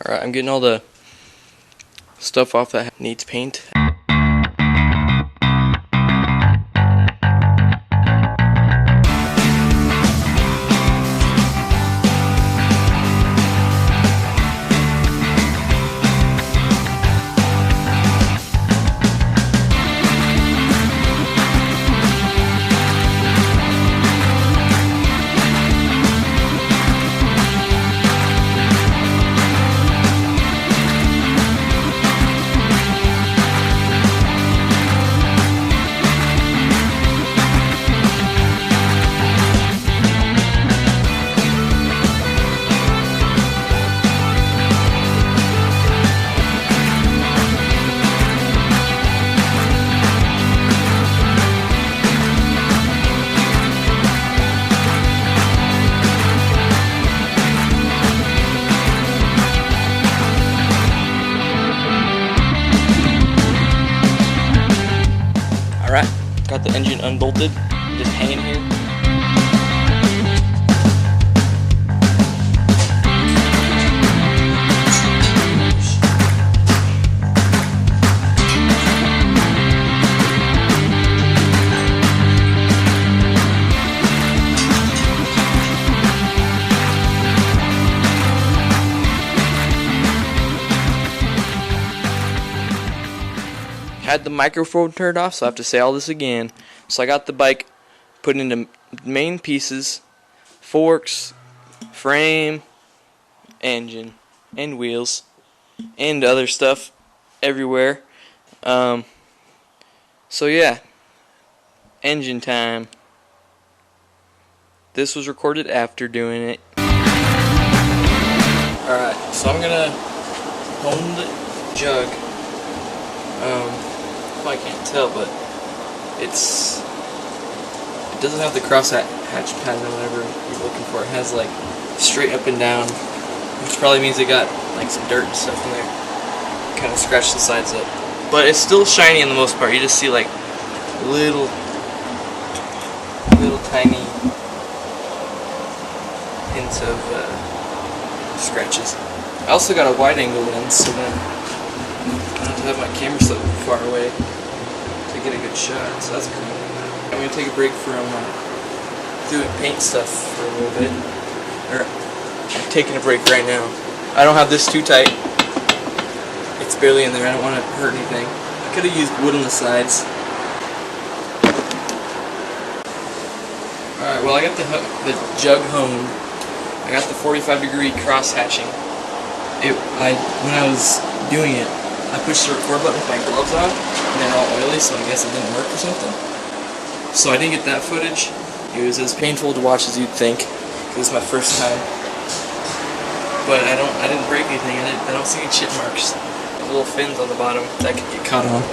Alright, I'm getting all the stuff off that needs paint. Alright, got the engine unbolted, just hanging here. Had the microphone turned off, so I have to say all this again. So I got the bike put into main pieces, forks, frame, engine, and wheels, and other stuff everywhere. So yeah, engine time. This was recorded after doing it. Alright, so I'm gonna hone the jug. I can't tell, but it doesn't have the cross hatch pattern or whatever you're looking for. It has like straight up and down, which probably means it got like some dirt and stuff in there. Kind of scratched the sides up, but it's still shiny in the most part. You just see like little tiny hints of scratches. I also got a wide angle lens, so then I don't have to have my camera so far away to get a good shot, so that's cool. I'm going to take a break from doing paint stuff for a little bit. I'm taking a break right now. I don't have this too tight. It's barely in there. I don't want to hurt anything. I could have used wood on the sides. Alright, well I got the jug honed. I got the 45-degree cross hatching. When I was doing it, I pushed the record button with my gloves on, and they're all oily, so I guess it didn't work or something. So I didn't get that footage. It was as painful to watch as you'd think, because it's my first time. But I didn't break anything. I don't see any chip marks. Little fins on the bottom that could get caught on.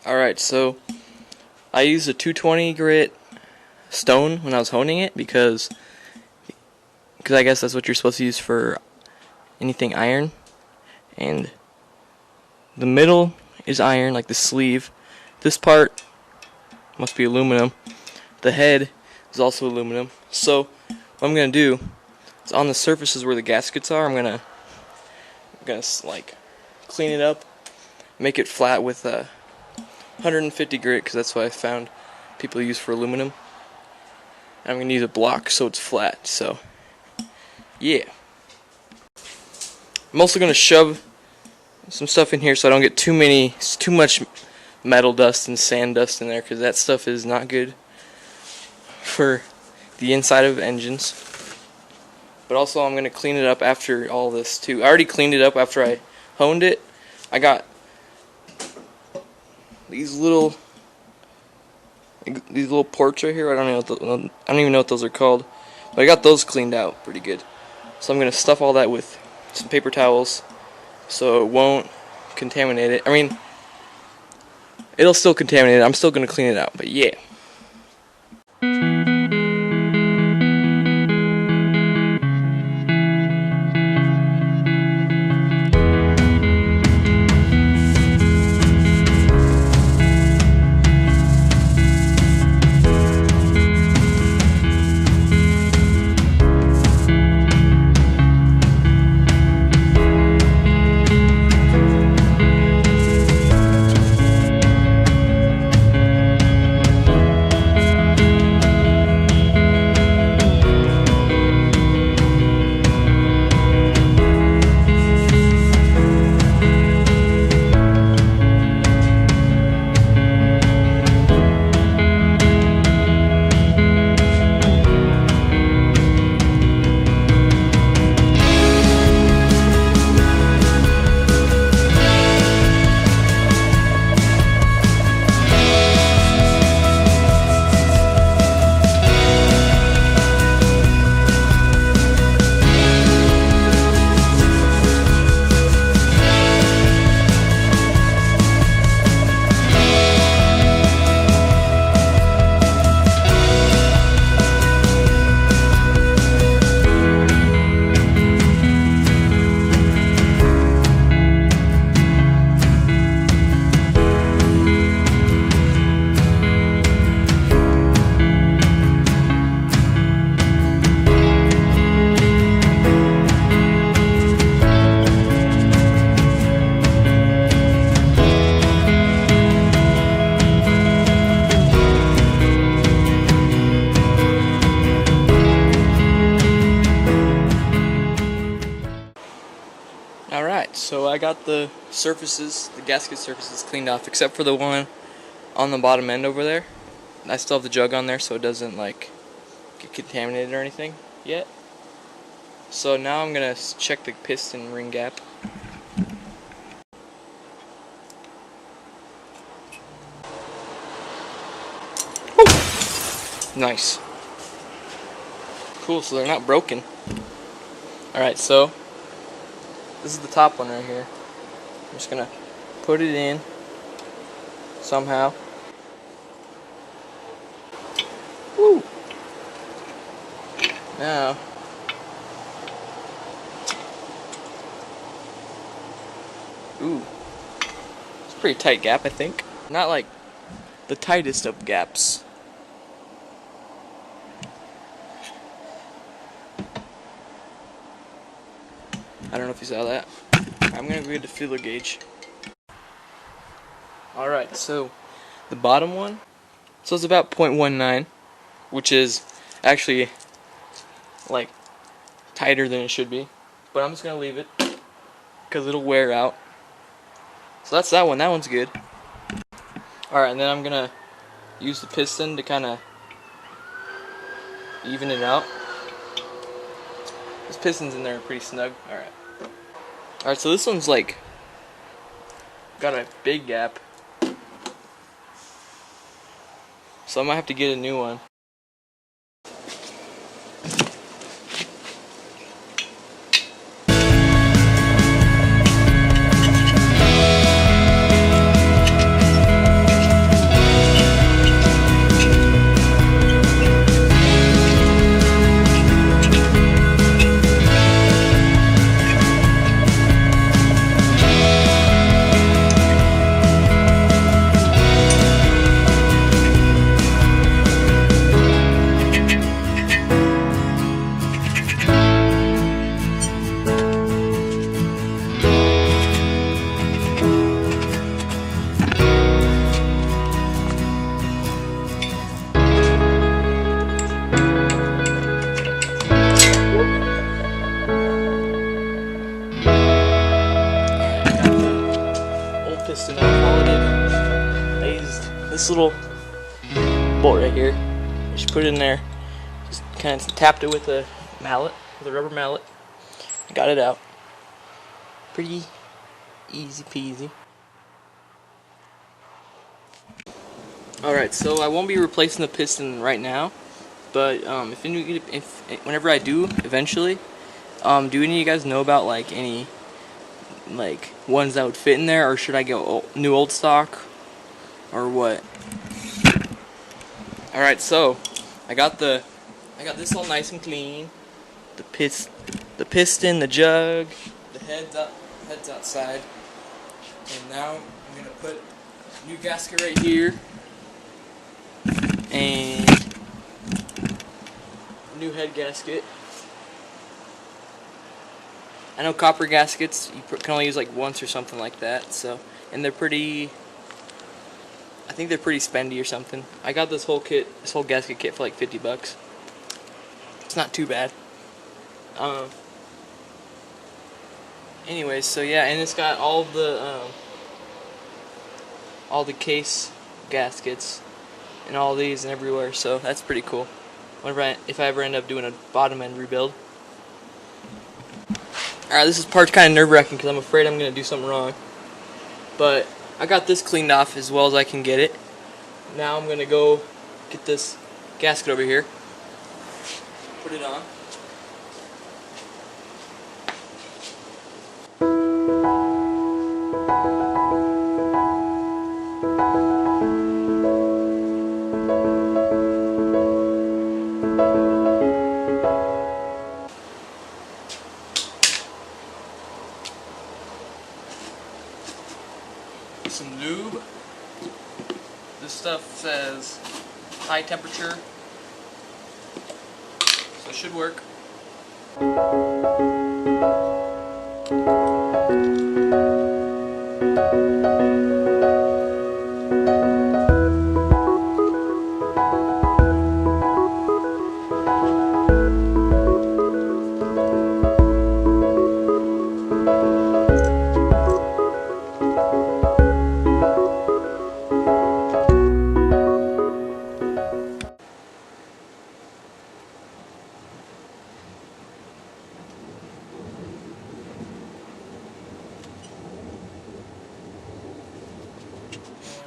Alright, so I used a 220 grit stone when I was honing it because I guess that's what you're supposed to use for anything iron. And the middle is iron, like the sleeve. This part must be aluminum. The head is also aluminum. So what I'm going to do is on the surfaces where the gaskets are, I'm going to like clean it up, make it flat with 150 grit, because that's what I found people use for aluminum. I'm going to use a block so it's flat, so yeah. I'm also going to shove some stuff in here so I don't get too much metal dust and sand dust in there, because that stuff is not good for the inside of engines. But also I'm going to clean it up after all this too. I already cleaned it up after I honed it. I got these little These little ports right here, I don't even know what those are called, but I got those cleaned out pretty good. So I'm gonna stuff all that with some paper towels so it won't contaminate it. I mean, it'll still contaminate it. I'm still gonna clean it out, but yeah. Alright, so I got the surfaces, the gasket surfaces cleaned off, except for the one on the bottom end over there. I still have the jug on there so it doesn't like get contaminated or anything yet. So now I'm gonna check the piston ring gap. Woo! Nice. Cool, so they're not broken. Alright, so this is the top one right here. I'm just gonna put it in somehow. Woo! Now, ooh, it's a pretty tight gap, I think. Not like the tightest of gaps. I don't know if you saw that. I'm gonna read the feeler gauge. Alright, so the bottom one, so it's about 0.19, which is actually like tighter than it should be. But I'm just gonna leave it because it'll wear out. So that's that one. That one's good. Alright, and then I'm gonna use the piston to kind of even it out. This piston's in there pretty snug. Alright, so this one's like got a big gap, so I might have to get a new one. Piston off. All I did, I used this little bolt right here. Just put it in there. Just kind of tapped it with a mallet, with a rubber mallet. Got it out. Pretty easy peasy. Alright, so I won't be replacing the piston right now, but whenever I do, eventually, do any of you guys know about like any like ones that would fit in there, or should I go new old stock, or what? Alright, so I got this all nice and clean. The piston, the jug, the heads outside, and now I'm gonna put a new gasket right here, and a new head gasket. I know copper gaskets you can only use like once or something like that. So, and they're pretty. I think they're pretty spendy or something. I got this whole gasket kit for like $50. It's not too bad. Anyways, so yeah, and it's got all the case gaskets and all these and everywhere. So that's pretty cool. If I ever end up doing a bottom end rebuild. Alright, this part's kind of nerve-wracking because I'm afraid I'm going to do something wrong. But I got this cleaned off as well as I can get it. Now I'm going to go get this gasket over here. Put it on. Some lube. This stuff says high temperature, so it should work.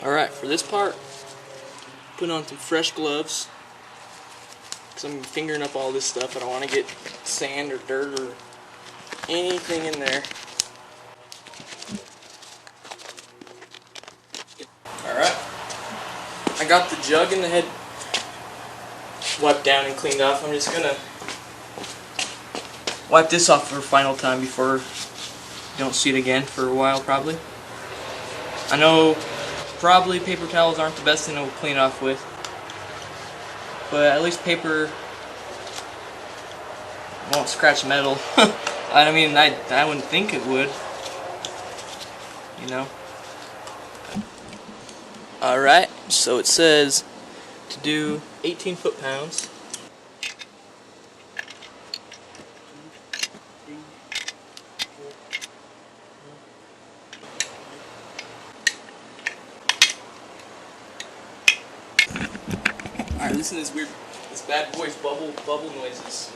Alright, for this part, put on some fresh gloves, because I'm fingering up all this stuff. I don't want to get sand or dirt or anything in there. Alright, I got the jug and the head wiped down and cleaned off. I'm just going to wipe this off for a final time before you don't see it again for a while probably. I know probably paper towels aren't the best thing to clean off with, but at least paper won't scratch metal. I mean, I wouldn't think it would, you know. Alright, so it says to do 18 foot-pounds. Alright, listen to this bad boy's bubble noises.